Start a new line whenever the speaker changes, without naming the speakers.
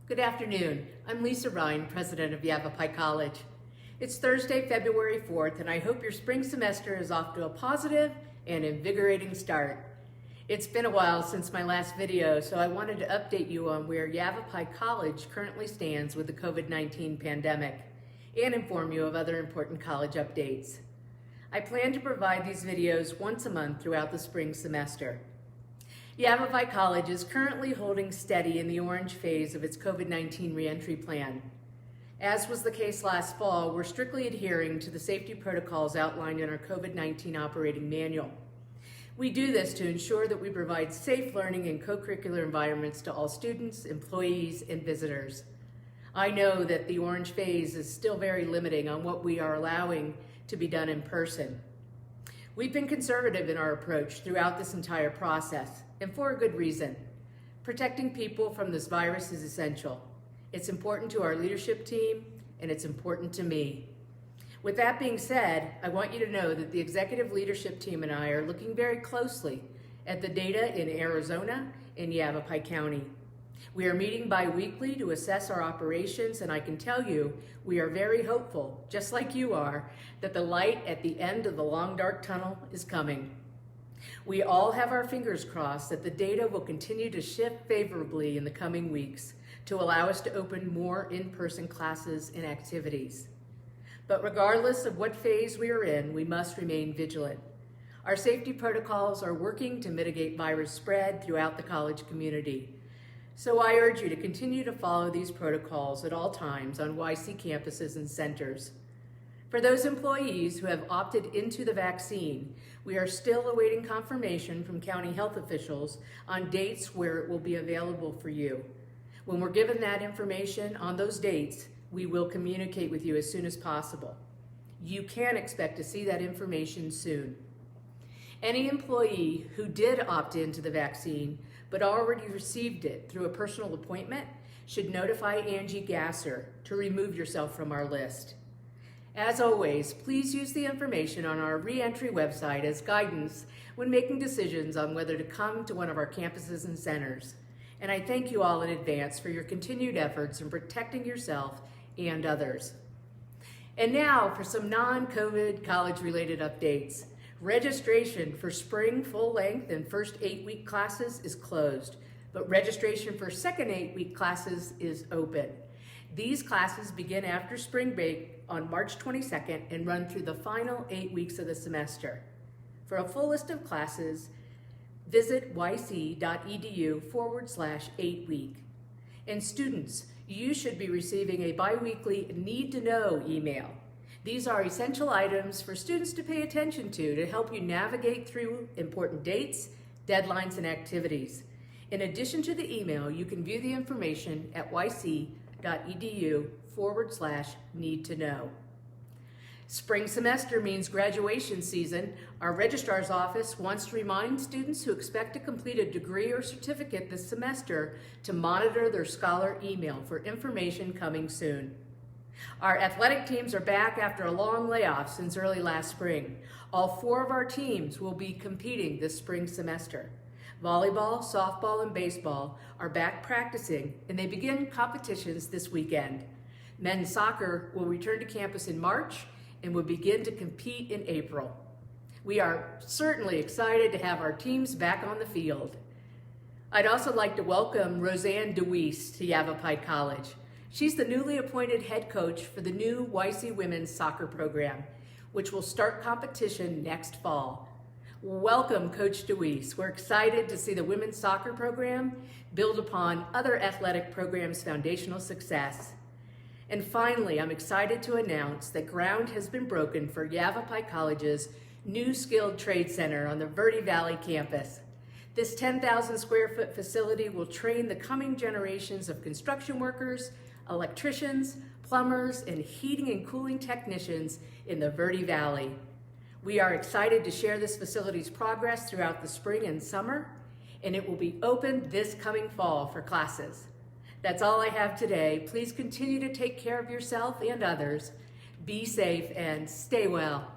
Good afternoon. I'm Lisa Rhine, president of Yavapai College. It's Thursday, February 4th, and I hope your spring semester is off to a positive and invigorating start. It's been a while since my last video, so I wanted to update you on where Yavapai College currently stands with the COVID-19 pandemic and inform you of other important college updates. I plan to provide these videos once a month throughout the spring semester. Yavapai College is currently holding steady in the orange phase of its COVID-19 reentry plan. As was the case last fall, we're strictly adhering to the safety protocols outlined in our COVID-19 operating manual. We do this to ensure that we provide safe learning and co-curricular environments to all students, employees, and visitors. I know that the orange phase is still very limiting on what we are allowing to be done in person. We've been conservative in our approach throughout this entire process, and for a good reason. Protecting people from this virus is essential. It's important to our leadership team, and it's important to me. With that being said, I want you to know that the executive leadership team and I are looking very closely at the data in Arizona and Yavapai County. We are meeting bi-weekly to assess our operations, and I can tell you we are very hopeful, just like you are, that the light at the end of the long dark tunnel is coming. We all have our fingers crossed that the data will continue to shift favorably in the coming weeks to allow us to open more in-person classes and activities. But regardless of what phase we are in, we must remain vigilant. Our safety protocols are working to mitigate virus spread throughout the college community. So I urge you to continue to follow these protocols at all times on YC campuses and centers. For those employees who have opted into the vaccine, we are still awaiting confirmation from county health officials on dates where it will be available for you. When we're given that information on those dates, we will communicate with you as soon as possible. You can expect to see that information soon. Any employee who did opt into the vaccine but already received it through a personal appointment should notify Angie Gasser to remove yourself from our list. As always, please use the information on our reentry website as guidance when making decisions on whether to come to one of our campuses and centers. And I thank you all in advance for your continued efforts in protecting yourself and others. And now for some non-COVID college-related updates. Registration for spring full-length and first 8-week classes is closed, but registration for second 8-week classes is open. These classes begin after spring break on March 22nd and run through the final 8 weeks of the semester. For a full list of classes, visit yc.edu/8week. And students, you should be receiving a bi-weekly Need to Know email. These are essential items for students to pay attention to help you navigate through important dates, deadlines, and activities. In addition to the email, you can view the information at yc.edu/need to know. Spring semester means graduation season. Our registrar's office wants to remind students who expect to complete a degree or certificate this semester to monitor their scholar email for information coming soon. Our athletic teams are back after a long layoff since early last spring. All 4 of our teams will be competing this spring semester. Volleyball, softball, and baseball are back practicing, and they begin competitions this weekend. Men's soccer will return to campus in March and will begin to compete in April. We are certainly excited to have our teams back on the field. I'd also like to welcome Roseanne DeWeese to Yavapai College. She's the newly appointed head coach for the new YC Women's Soccer Program, which will start competition next fall. Welcome, Coach DeWeese. We're excited to see the women's soccer program build upon other athletic programs' foundational success. And finally, I'm excited to announce that ground has been broken for Yavapai College's new Skilled Trade Center on the Verde Valley campus. This 10,000 square foot facility will train the coming generations of construction workers, electricians, plumbers, and heating and cooling technicians in the Verde Valley. We are excited to share this facility's progress throughout the spring and summer, and it will be open this coming fall for classes. That's all I have today. Please continue to take care of yourself and others. Be safe and stay well.